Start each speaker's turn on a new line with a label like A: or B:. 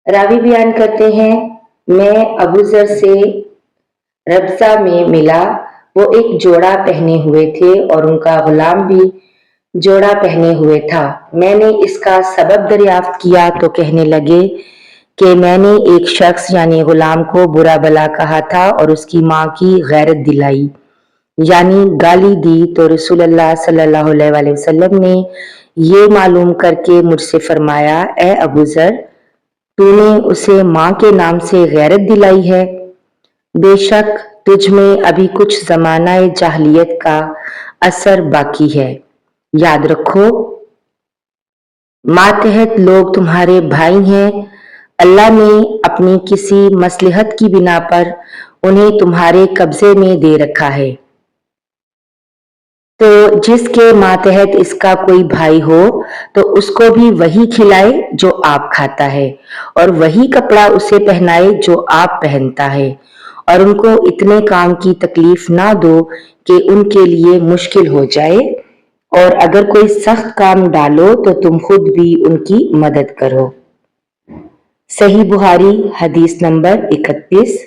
A: راوی بیان کرتے ہیں، میں ابو ذر سے ربضہ میں ملا، وہ ایک جوڑا پہنے ہوئے تھے اور ان کا غلام بھی جوڑا پہنے ہوئے تھا۔ میں نے اس کا سبب دریافت کیا تو کہنے لگے کہ میں نے ایک شخص یعنی غلام کو برا بھلا کہا تھا اور اس کی ماں کی غیرت دلائی یعنی گالی دی، تو رسول اللہ صلی اللہ علیہ وآلہ وسلم نے یہ معلوم کر کے مجھ سے فرمایا، اے ابو ذر، تو نے اسے ماں کے نام سے غیرت دلائی ہے؟ بے شک تجھ میں ابھی کچھ زمانہ جاہلیت کا اثر باقی ہے۔ یاد رکھو ماتحت لوگ تمہارے بھائی ہیں، اللہ نے اپنی کسی مصلحت کی بنا پر انہیں تمہارے قبضے میں دے رکھا ہے، تو جس کے ماتحت اس کا کوئی بھائی ہو تو اس کو بھی وہی کھلائے جو آپ کھاتا ہے، اور وہی کپڑا اسے پہنائے جو آپ پہنتا ہے، اور ان کو اتنے کام کی تکلیف نہ دو کہ ان کے لیے مشکل ہو جائے، اور اگر کوئی سخت کام ڈالو تو تم خود بھی ان کی مدد کرو۔ صحیح بخاری حدیث نمبر 31۔